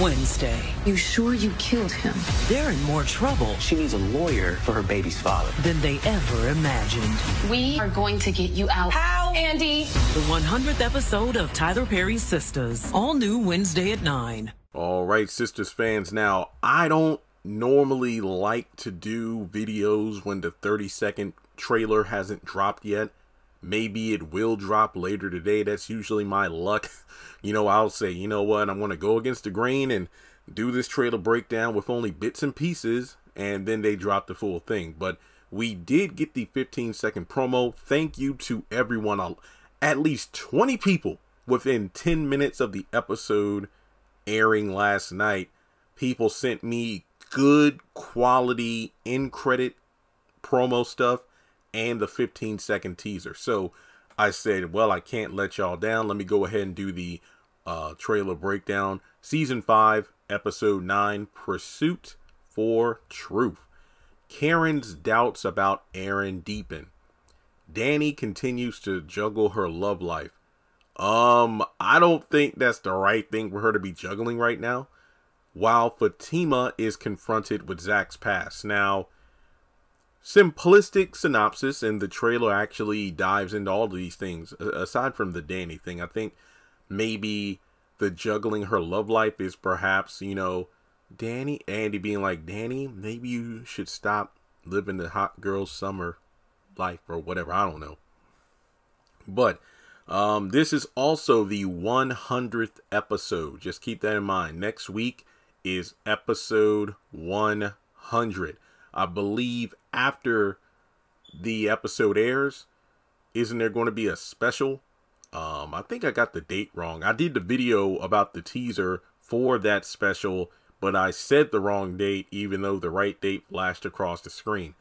Wednesday. You sure you killed him? They're in more trouble She needs a lawyer for her baby's father. than they ever imagined. We are going to get you out. How, Andy? The 100th episode of Tyler Perry's Sistas. All new Wednesday at 9. All right, Sistas fans. Now, I don't normally like to do videos when the 30-second trailer hasn't dropped yet. Maybe it will drop later today. That's usually my luck. I'll say, you know what, I'm going to go against the grain and do this trailer breakdown with only bits and pieces, and then they drop the full thing. But we did get the 15-second promo. Thank you to everyone, at least 20 people within 10 minutes of the episode airing last night. People sent me good quality in-credit promo stuff and the 15-second teaser. So I said, well, I can't let y'all down. Let me go ahead and do the trailer breakdown. Season 5, Episode 9, Pursuit for Truth. Karen's doubts about Aaron deepen. Danny continues to juggle her love life. I don't think that's the right thing for her to be juggling right now. While Fatima is confronted with Zach's past. Now, simplistic synopsis, and the trailer actually dives into all of these things. Aside from the Danny thing, I think maybe the juggling her love life is perhaps, Andy being like, Danny, maybe you should stop living the hot girl summer life or whatever. I don't know. But this is also the 100th episode. Just keep that in mind. Next week is episode 100. I believe after the episode airs, isn't there going to be a special? I think I got the date wrong. I did the video about the teaser for that special, but I said the wrong date, even though the right date flashed across the screen.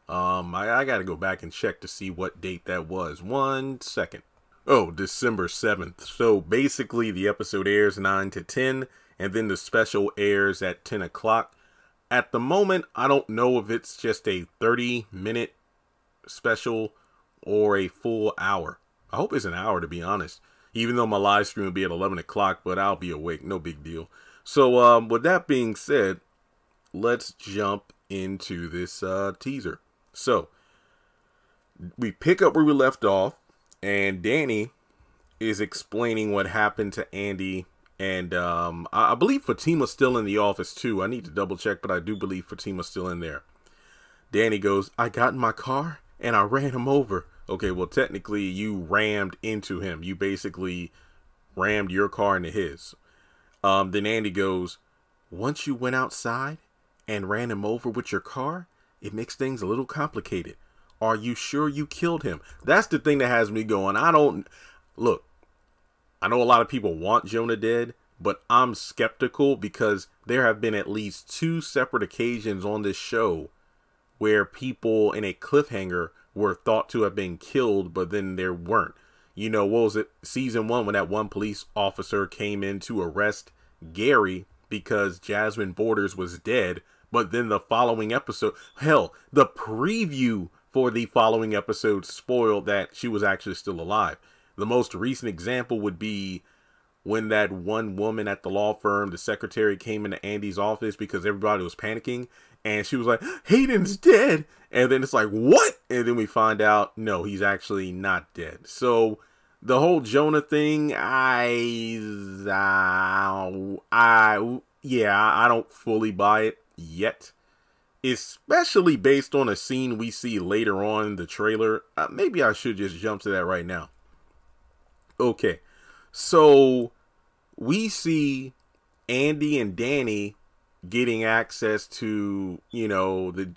I got to go back and check to see what date that was. 1 second. Oh, December 7th. So basically the episode airs 9 to 10, and then the special airs at 10 o'clock. At the moment, I don't know if it's just a 30-minute special or a full hour. I hope it's an hour, to be honest. Even though my live stream will be at 11 o'clock, but I'll be awake. No big deal. So, with that being said, let's jump into this teaser. So, we pick up where we left off, and Danny is explaining what happened to Andy. And I believe Fatima's still in the office, too. I need to double check, but I do believe Fatima's still in there. Danny goes, I got in my car, and I ran him over. Okay, well, technically, you rammed into him. You basically rammed your car into his. Then Andy goes, once you went outside and ran him over with your car, it makes things a little complicated. Are you sure you killed him? That's the thing that has me going. Look, I know a lot of people want Jonah dead, but I'm skeptical because there have been at least 2 separate occasions on this show where people in a cliffhanger were thought to have been killed, but then there weren't. What was it? Season 1, when that one police officer came in to arrest Gary because Jasmine Borders was dead, but then the following episode, hell, the preview for the following episode spoiled that she was actually still alive. The most recent example would be when that one woman at the law firm, the secretary, came into Andy's office because everybody was panicking. And she was like, Hayden's dead. And then it's like, what? And then we find out, no, he's actually not dead. So the whole Jonah thing, I don't fully buy it yet. Especially based on a scene we see later on in the trailer. Maybe I should just jump to that right now. Okay, so we see Andy and Danny getting access to, the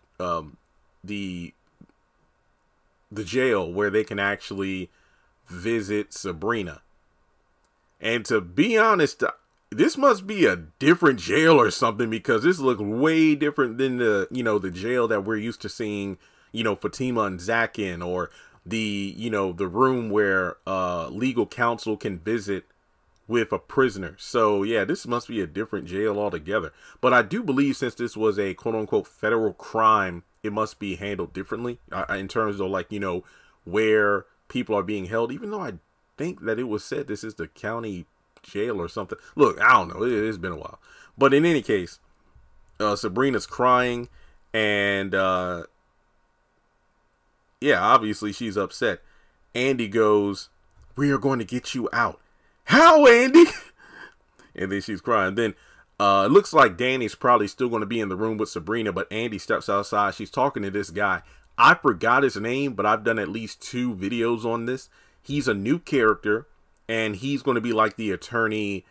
jail where they can actually visit Sabrina. And to be honest, this must be a different jail or something, because this looks way different than the jail that we're used to seeing, Fatima and Zach in, or the room where legal counsel can visit with a prisoner. So yeah, this must be a different jail altogether. But I do believe, since this was a quote unquote federal crime, it must be handled differently in terms of where people are being held, even though I think that it was said this is the county left jail or something. Look, I don't know. It's been a while. But in any case, Sabrina's crying, and yeah, obviously she's upset. Andy goes, "We are going to get you out." "How, Andy?" And then she's crying. Then it looks like Danny's probably still going to be in the room with Sabrina, but Andy steps outside. She's talking to this guy. I forgot his name, but I've done at least 2 videos on this. He's a new character, and he's going to be like the attorney,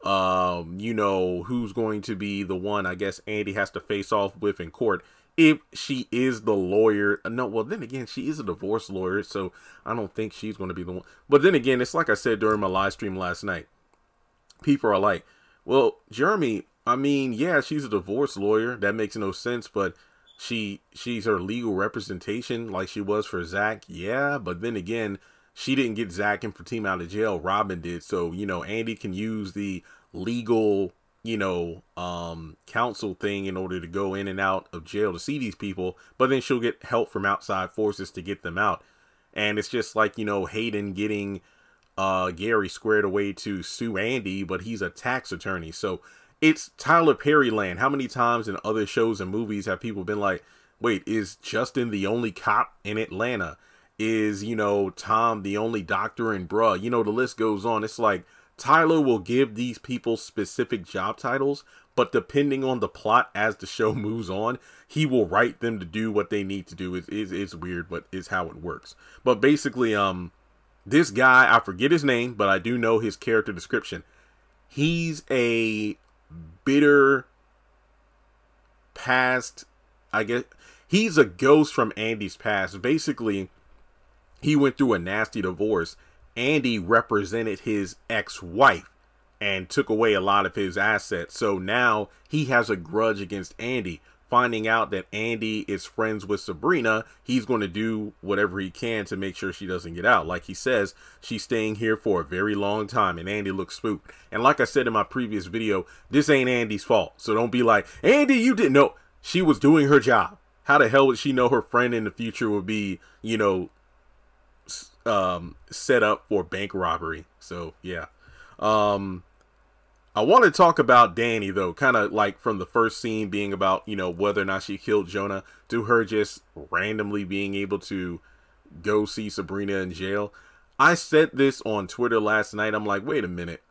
you know, who's going to be the one, I guess, Andy has to face off with in court. If she is the lawyer. No, well, then again, she is a divorce lawyer, so I don't think she's going to be the one. But then again, it's like I said during my live stream last night. People are like, well, Jeremy, I mean, yeah, she's a divorce lawyer. That makes no sense, but she's her legal representation like she was for Zach. Yeah, but then again, she didn't get Zach and Fatima out of jail. Robin did. So, you know, Andy can use the legal, you know, counsel thing in order to go in and out of jail to see these people, but then she'll get help from outside forces to get them out. And it's just like, you know, Hayden getting Gary squared away to sue Andy, but he's a tax attorney. So it's Tyler Perry land. How many times in other shows and movies have people been like, wait, is Justin the only cop in Atlanta? Is, you know, Tom the only doctor in Bruh? You know, the list goes on. It's like Tyler will give these people specific job titles, but depending on the plot as the show moves on, he will write them to do what they need to do. It's weird, but it's how it works. But basically, this guy, I forget his name, but I do know his character description. He's a bitter past, I guess. He's a ghost from Andy's past. Basically, he went through a nasty divorce. Andy represented his ex-wife and took away a lot of his assets. So now he has a grudge against Andy. Finding out that Andy is friends with Sabrina, he's going to do whatever he can to make sure she doesn't get out. Like he says, she's staying here for a very long time, and Andy looks spooked. And like I said in my previous video, this ain't Andy's fault. So don't be like, Andy, you didn't know. She was doing her job. How the hell would she know her friend in the future would be, you know, set up for bank robbery? So yeah. I want to talk about Danny though, kind of like from the first scene being about, you know, whether or not she killed Jonah, to her just randomly being able to go see Sabrina in jail. I said this on Twitter last night. I'm like, wait a minute.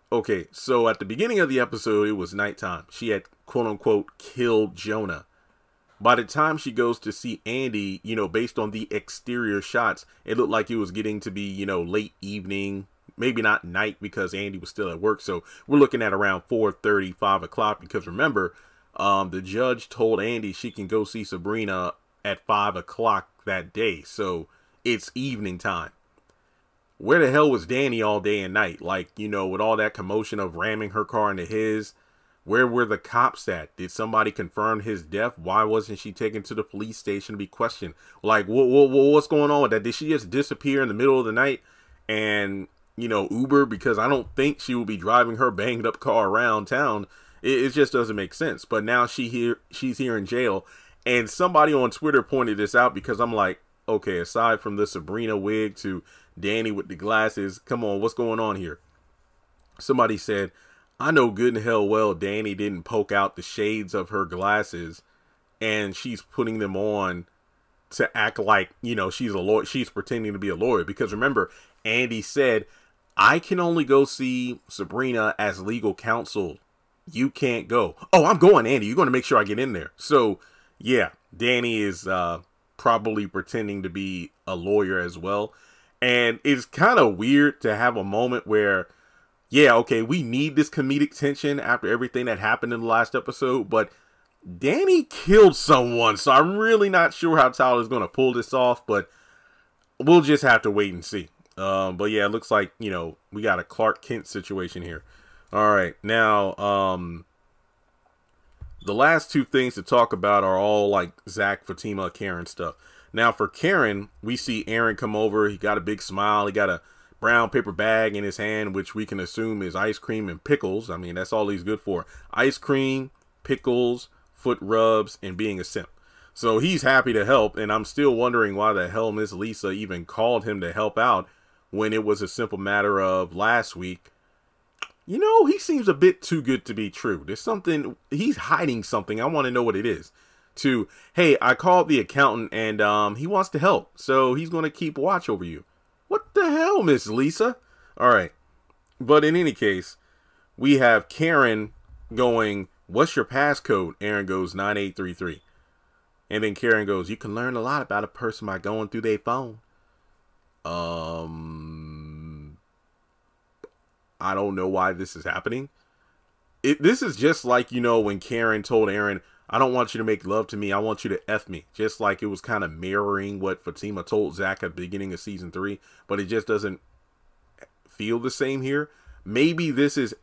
Okay, so at the beginning of the episode, it was nighttime. She had quote unquote killed Jonah. By the time she goes to see Andy, you know, based on the exterior shots, it looked like it was getting to be, you know, late evening, maybe not night because Andy was still at work. So we're looking at around 4:30, 5 o'clock, because remember, the judge told Andy she can go see Sabrina at 5 o'clock that day. So it's evening time. Where the hell was Danny all day and night? Like, you know, with all that commotion of ramming her car into his. Where were the cops at? Did somebody confirm his death? Why wasn't she taken to the police station to be questioned? Like, what's going on with that? Did she just disappear in the middle of the night and, you know, Uber? Because I don't think she will be driving her banged up car around town. It just doesn't make sense. But now she's here in jail. And somebody on Twitter pointed this out, because I'm like, okay, aside from the Sabrina wig to Danny with the glasses, come on, what's going on here? Somebody said, I know good and hell well Danny didn't poke out the shades of her glasses, and she's putting them on to act like, you know, she's a lawyer. She's pretending to be a lawyer, because remember, Andy said, I can only go see Sabrina as legal counsel. You can't go. Oh, I'm going, Andy. You're going to make sure I get in there. So yeah, Danny is probably pretending to be a lawyer as well. And it's kind of weird to have a moment where, yeah, okay, we need this comedic tension after everything that happened in the last episode, but Danny killed someone, so I'm really not sure how Tyler's going to pull this off, but we'll just have to wait and see. But yeah, it looks like, you know, we got a Clark Kent situation here. All right, now, the last two things to talk about are all like Zach, Fatima, Karen stuff. Now for Karen, we see Aaron come over. He got a big smile. He got a brown paper bag in his hand, which we can assume is ice cream and pickles. I mean, that's all he's good for. Ice cream, pickles, foot rubs, and being a simp. So he's happy to help, and I'm still wondering why the hell Miss Lisa even called him to help out when it was a simple matter of last week. you know, he seems a bit too good to be true. There's something, he's hiding something. I want to know what it is. To, hey, I called the accountant and he wants to help, so he's going to keep watch over you. What the hell, Miss Lisa? All right. But in any case, we have Karen going, what's your passcode? Aaron goes 9833. And then Karen goes, you can learn a lot about a person by going through their phone. I don't know why this is happening. This is just like, you know, when Karen told Aaron, I don't want you to make love to me. I want you to F me. Just like it was kind of mirroring what Fatima told Zach at the beginning of season 3. But it just doesn't feel the same here. Maybe this is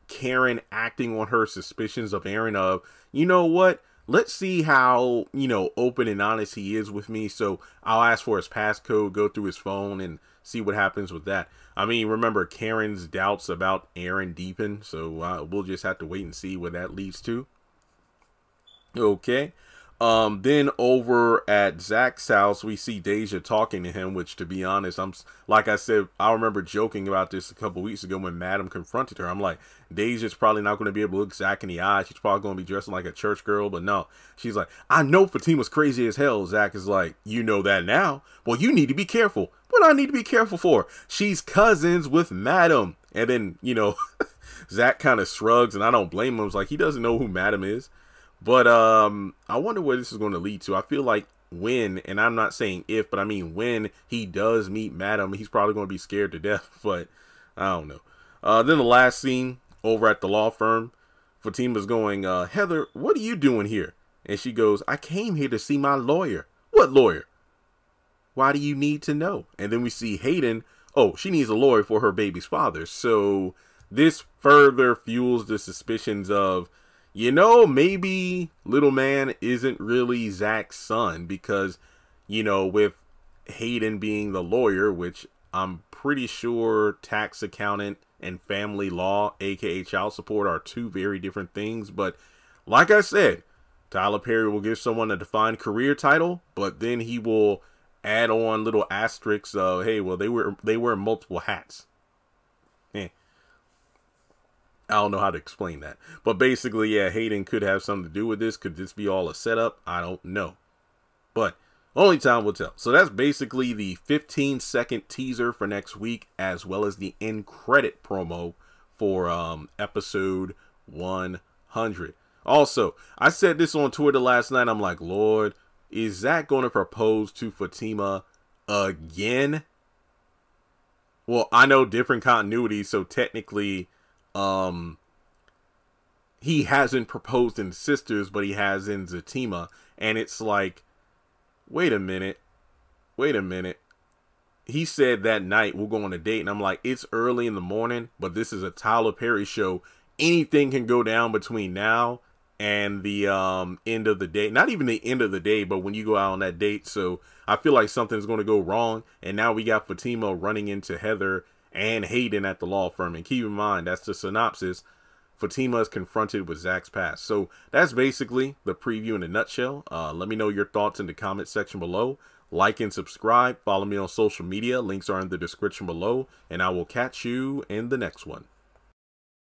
Karen acting on her suspicions of Aaron of, you know what? Let's see how, you know, open and honest he is with me. So I'll ask for his passcode, go through his phone, and see what happens with that. I mean, remember, Karen's doubts about Aaron deepen. So we'll just have to wait and see where that leads to. Okay. Then over at Zach's house, we see Deja talking to him, which, to be honest, like I said, I remember joking about this a couple weeks ago when Madam confronted her. I'm like, Deja's probably not going to be able to look Zach in the eye. She's probably going to be dressing like a church girl, but no. She's like, I know Fatima's crazy as hell. Zach is like, you know that now? Well, you need to be careful. What do I need to be careful for? She's cousins with Madam. And then, you know, Zach kind of shrugs, and I don't blame him. It's like, he doesn't know who Madam is. But I wonder where this is going to lead to. I feel like when, and I'm not saying if, but I mean when he does meet Madam, he's probably going to be scared to death. But I don't know. Then the last scene over at the law firm, Fatima's going, Heather, what are you doing here? And she goes, I came here to see my lawyer. What lawyer? Why do you need to know? And then we see Hayden. Oh, she needs a lawyer for her baby's father. So this further fuels the suspicions of, you know, maybe little man isn't really Zach's son because, you know, with Hayden being the lawyer, which I'm pretty sure tax accountant and family law, aka child support, are two very different things. But like I said, Tyler Perry will give someone a defined career title, but then he will add on little asterisks of, hey, well, they wear multiple hats. I don't know how to explain that. But basically, yeah, Hayden could have something to do with this. Could this be all a setup? I don't know. But only time will tell. So that's basically the 15-second teaser for next week, as well as the end credit promo for episode 100. Also, I said this on Twitter last night. I'm like, Lord, is Zach going to propose to Fatima again? Well, I know different continuity, so technically he hasn't proposed in Sisters, but he has in Zatima. And it's like, wait a minute. He said that night we'll go on a date, and I'm like, it's early in the morning, but this is a Tyler Perry show. Anything can go down between now and the end of the day. Not even the end of the day, but when you go out on that date. So I feel like something's going to go wrong. And now we got Fatima running into Heather and Hayden at the law firm. And keep in mind, that's the synopsis. Fatima is confronted with Zach's past. So that's basically the preview in a nutshell. Let me know your thoughts in the comment section below. Like and subscribe. Follow me on social media. Links are in the description below. And I will catch you in the next one.